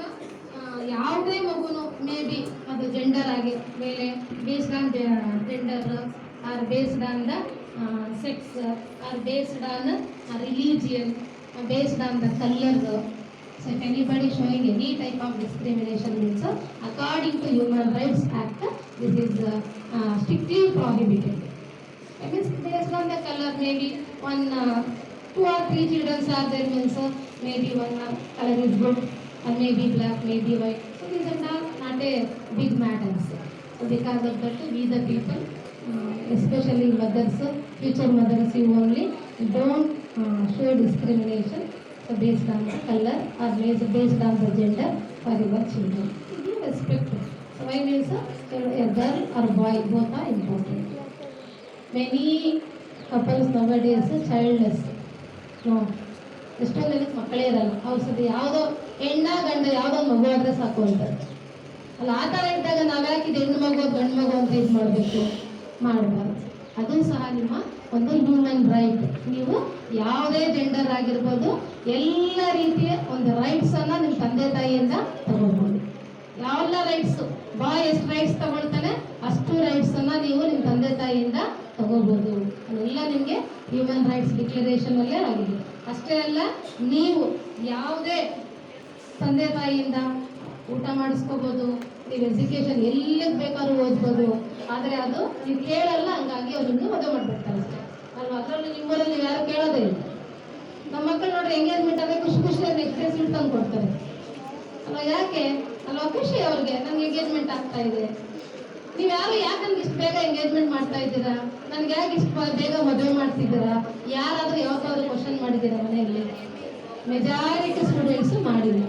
[SPEAKER 4] ಯಾವುದೇ ಮಗುನು ಮೇ ಬಿ ಅದು ಜೆಂಡರ್ ಆಗಿ ಮೇಲೆ based on gender or based on the sex or based on religion, based on the colour. So if anybody showing any type of discrimination means, according to Human Rights Act, this is strictly prohibited. That means based on the color, maybe 2 or 3 children are there means, maybe one color is good, or maybe black, maybe white. So these are not a big matters. So because of that, we the people, especially mothers, future mothers, you only don't show discrimination. So based on the color or based on the gender for your children. Give respect. So why means a girl or boy, both are important. Many couples nowadays childless. No. ಎಷ್ಟೊಂದು ಜನಕ್ಕೆ ಮಕ್ಕಳೇ ಇರಲ್ಲ. ಔಷಧಿ ಯಾವುದೋ ಹೆಣ್ಣ ಗಂಡ ಯಾವುದೋ ಮಗು ಆದರೆ ಸಾಕು ಅಂತಾರೆ ಅಲ್ಲ. ಆ ಥರ ಇದ್ದಾಗ ನಾವು ಯಾಕೆ ಇದು ಹೆಣ್ಣು ಮಗು ಗಂಡು ಮಗು ಅಂತ ಇದು ಮಾಡಬೇಕು? ಮಾಡಬಾರ್ದು. ಅದು ಸಹ ನಿಮ್ಮ ಒಂದು ಹ್ಯೂಮನ್ ರೈಟ್. ನೀವು ಯಾವುದೇ ಜೆಂಡರ್ ಆಗಿರ್ಬೋದು, ಎಲ್ಲ ರೀತಿಯ ಒಂದು ರೈಟ್ಸನ್ನು ನಿಮ್ಮ ತಂದೆ ತಾಯಿಯಿಂದ ತಗೋಬೋದು. ಯಾವೆಲ್ಲ ರೈಟ್ಸು, ಬಾಯ್ ಎಷ್ಟು ರೈಟ್ಸ್ ತಗೊಳ್ತಾನೆ ಅಷ್ಟು ರೈಟ್ಸನ್ನು ನೀವು ನಿಮ್ಮ ತಂದೆ ತಾಯಿಯಿಂದ ತಗೋಬೋದು. ಅದೆಲ್ಲ ನಿಮಗೆ ಹ್ಯೂಮನ್ ರೈಟ್ಸ್ ಡಿಕ್ಲರೇಷನಲ್ಲೇ ಆಗಿದೆ. ಅಷ್ಟೇ ಅಲ್ಲ, ನೀವು ಯಾವುದೇ ತಂದೆ ತಾಯಿಯಿಂದ ಊಟ ಮಾಡಿಸ್ಕೋಬೋದು, ನೀವು ಎಜುಕೇಷನ್ ಎಲ್ಲಿಗೆ ಬೇಕಾದ್ರೂ ಓದ್ಬೋದು. ಆದರೆ ಅದು ನೀವು ಕೇಳಲ್ಲ, ಹಂಗಾಗಿ ಅವ್ರು ಇನ್ನೂ ಮದುವೆ ಮಾಡಿಬಿಡ್ತಾರೆ ಅಷ್ಟೇ ಅಲ್ವಾ? ಅದರಲ್ಲಿ ನಿಮ್ಮೂರಲ್ಲಿ ನೀವು ಯಾರು ಕೇಳೋದೇ ಇಲ್ಲ. ನಮ್ಮ ಮಕ್ಕಳು ನೋಡ್ರಿ ಎಂಗೇಜ್ಮೆಂಟ್ ಆದರೆ ಖುಷಿಯಾಗಿ ನೆಕ್ಸ್ಟ್ ಡೇ ಸ್ವೀಟ್ ತಂದು ಕೊಡ್ತಾರೆ ಅಲ್ವಾ? ಯಾಕೆ ಅಲ್ವಾ? ಖುಷಿ ಅವ್ರಿಗೆ, ನನಗೆ ಎಂಗೇಜ್ಮೆಂಟ್ ಆಗ್ತಾ ಇದೆ. ನೀವು ಯಾಕೆ ನನಗೆ ಇಷ್ಟು ಬೇಗ ಎಂಗೇಜ್ಮೆಂಟ್ ಮಾಡ್ತಾ ಇದ್ದೀರಾ, ನನಗೆ ಯಾಕೆ ಇಷ್ಟು ಬೇಗ ಮದುವೆ ಮಾಡ್ತಿದ್ದೀರಾ? ಯಾರಾದರೂ ಯಾವತ್ತಾದ್ರೂ ಕ್ವಶನ್ ಮಾಡಿದ್ದೀರಾ ಮನೆಯಲ್ಲಿ? ಮೆಜಾರಿಟಿ ಸ್ಟೂಡೆಂಟ್ಸು ಮಾಡಿಲ್ಲ.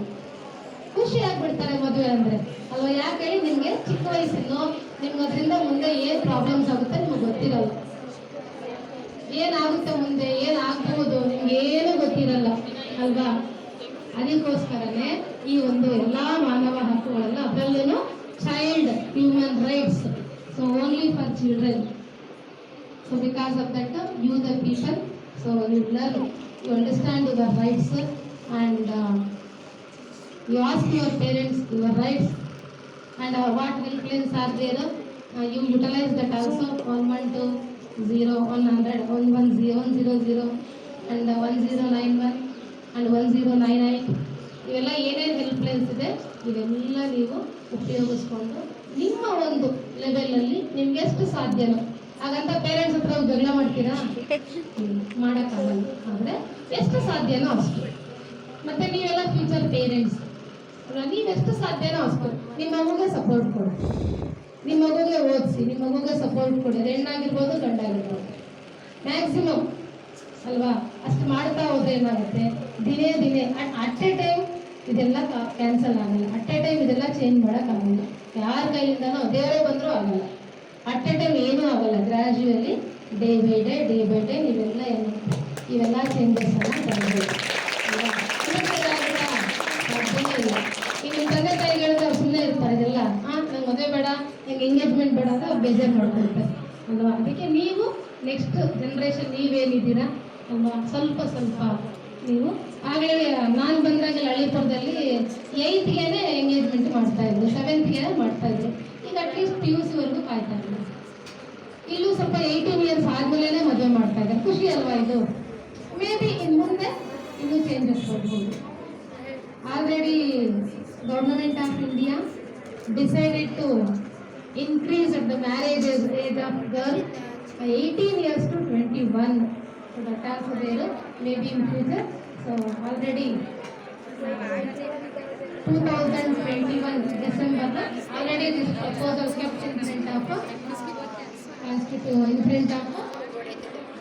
[SPEAKER 4] ಖುಷಿ ಆಗ್ಬಿಡ್ತಾರೆ ಮದುವೆ ಅಂದರೆ ಅಲ್ವಾ? ಯಾಕೆ ಹೇಳಿ, ನಿಮಗೆ ಚಿಕ್ಕ ವಯಸ್ಸಿನೋ ನಿಮ್ಗೆ ಅದರಿಂದ ಮುಂದೆ ಏನು ಪ್ರಾಬ್ಲಮ್ಸ್ ಆಗುತ್ತೆ ನಿಮಗೆ ಗೊತ್ತಿರಲ್ಲ. ಏನಾಗುತ್ತೆ ಮುಂದೆ, ಏನಾಗ್ಬೋದು ನಿಮ್ಗೆ ಏನೂ ಗೊತ್ತಿರಲ್ಲ ಅಲ್ವಾ? ಅದಕ್ಕೋಸ್ಕರನೇ ಈ ಒಂದು ಎಲ್ಲ ಮಾನವ ಹಕ್ಕುಗಳೆಲ್ಲ, ಅದರಲ್ಲೂ child human rights, so only for children. So because of that you the people, so you learn, you understand your rights and you ask your parents your rights and what helplines are there, you utilize that also. Government 100, 11000 and 1091 and 1098 ಇವೆಲ್ಲ ಏನೇನು help lines ಇದೆ ಇವೆಲ್ಲ ನೀವು ಉಪಯೋಗಿಸ್ಕೊಂಡು ನಿಮ್ಮ ಒಂದು ಲೆವೆಲಲ್ಲಿ ನಿಮ್ಗೆ ಎಷ್ಟು ಸಾಧ್ಯನೋ ಹಾಗಂತ ಪೇರೆಂಟ್ಸ್ ಹತ್ರ ಹೋಗಿ ಜಗಳ ಮಾಡ್ತೀರಾ ಮಾಡೋಕ್ಕಾಗಲ್ಲ. ಆದರೆ ಎಷ್ಟು ಸಾಧ್ಯನೋ ಅಷ್ಟು. ಮತ್ತೆ ನೀವೆಲ್ಲ ಫ್ಯೂಚರ್ ಪೇರೆಂಟ್ಸ್, ನೀವೆಷ್ಟು ಸಾಧ್ಯನೋ ಅಷ್ಟು ನಿಮ್ಮ ಮಗುಗೆ ಸಪೋರ್ಟ್ ಕೊಡಿ, ನಿಮ್ಮ ಮಗುಗೆ ಓದಿಸಿ, ನಿಮ್ಮ ಮಗುಗೆ ಸಪೋರ್ಟ್ ಕೊಡಿ. ಅದು ಹೆಣ್ಣಾಗಿರ್ಬೋದು ಗಂಡಾಗಿರ್ಬೋದು ಮ್ಯಾಕ್ಸಿಮಮ್ ಅಲ್ವಾ. ಅಷ್ಟು ಮಾಡ್ತಾ ಹೋದ್ರೆ ಏನಾಗುತ್ತೆ, ದಿನೇ ದಿನೇ ಅಟ್ ಎ ಟೈಮ್ ಇದೆಲ್ಲ ಕ್ಯಾನ್ಸಲ್ ಆಗಲ್ಲ. ಅಟ್ ಎ ಟೈಮ್ ಇದೆಲ್ಲ ಚೇಂಜ್ ಮಾಡೋಕ್ಕಾಗಲ್ಲ. ಯಾರ ಕೈಲಿಂದನೋ ದೇವರೇ ಬಂದರೂ ಆಗಲ್ಲ. ಅಟ್ ಎ ಟೈಮ್ ಏನೂ ಆಗಲ್ಲ. ಗ್ರ್ಯಾಜುಯಲಿ ಡೇ ಬೈ ಡೇ ನೀವೆಲ್ಲ ಏನು ಇವೆಲ್ಲ ಚೇಂಜಸ್ಸನ್ನು ತರಬೇಕು. ಸಾಧ್ಯನೇ ಇಲ್ಲ. ಈಗ ನಿಮ್ಮ ತಂದೆ ತಾಯಿಗಳಿಂದ ಅವ್ರು ಸುಮ್ಮನೆ ಇರ್ತಾರೆ. ಇದೆಲ್ಲ ನಂಗೆ ಮದುವೆ ಬೇಡ, ನಂಗೆ ಎಂಗೇಜ್ಮೆಂಟ್ ಬೇಡ ಅಂತ ಅವ್ರು ಬೇಜಾರು ಮಾಡ್ಕೊಳ್ತಾರೆ ಅಲ್ವಾ. ಅದಕ್ಕೆ ನೀವು ನೆಕ್ಸ್ಟ್ ಜನ್ರೇಷನ್ ನೀವೇನಿದ್ದೀರಾ ಅಲ್ವಾ, ಸ್ವಲ್ಪ ನೀವು ಆಗಲೇ ನಾನು ಬಂದಾಗೆಲ್ಲ ಹಳ್ಳಿಪುರದಲ್ಲಿ 8ಗೆ ಎಂಗೇಜ್ಮೆಂಟ್ ಮಾಡ್ತಾಯಿದ್ರು, 7ಗೆ ಮಾಡ್ತಾಯಿದ್ರು. ಈಗ ಅಟ್ಲೀಸ್ಟ್ PUC ವರೆಗೂ ಕಾಯ್ತಾ ಇದ್ರು. ಇಲ್ಲೂ ಸ್ವಲ್ಪ 18 ಇಯರ್ಸ್ ಆದಮೇಲೆ ಮದುವೆ ಮಾಡ್ತಾ ಇದ್ದಾರೆ. ಖುಷಿ ಅಲ್ವಾ ಇದು? ಮೇ ಬಿ ಇನ್ನು ಮುಂದೆ ಇನ್ನೂ ಚೇಂಜಸ್ ಬರ್ಬೋದು. Already government of India decided to increase the marriage age of girl by 18 years to 21. So that also there maybe in future. So already 2021 December already this proposal kept in front of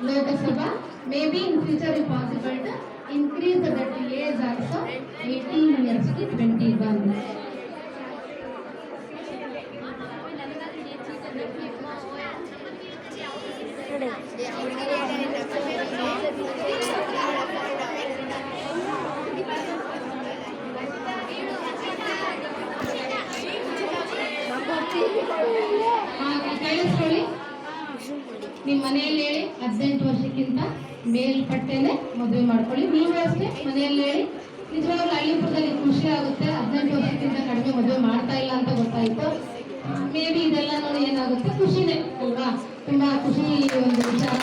[SPEAKER 4] Lok Sabha. Maybe in future if possible to increase that age also 18 years to 21. ಕೇಳಿಸ್ಕೊಳ್ಳಿ, ನಿಮ್ಮ ಮನೆಯಲ್ಲಿ ಹೇಳಿ 18 ವರ್ಷಕ್ಕಿಂತ ಮೇಲ್ಪಟ್ಟೆನೆ ಮದುವೆ ಮಾಡ್ಕೊಳ್ಳಿ. ನೀವು ಅಷ್ಟೇ ಮನೆಯಲ್ಲಿ ಹೇಳಿ. ನಿಜವಾಗ್ಲೂ ಹಳ್ಳಿಪುರದಲ್ಲಿ ಖುಷಿ ಆಗುತ್ತೆ. 18 ವರ್ಷಕ್ಕಿಂತ ಕಡಿಮೆ ಮದುವೆ ಮಾಡ್ತಾ ಇಲ್ಲ ಅಂತ ಗೊತ್ತಾಯ್ತು. ಮೇ ಬಿ ಇದೆಲ್ಲ ನೋಡಿ ಏನಾಗುತ್ತೆ, ಖುಷಿನೇ ಅಲ್ವಾ. ತುಂಬಾ ಖುಷಿ ಒಂದು ವಿಚಾರ.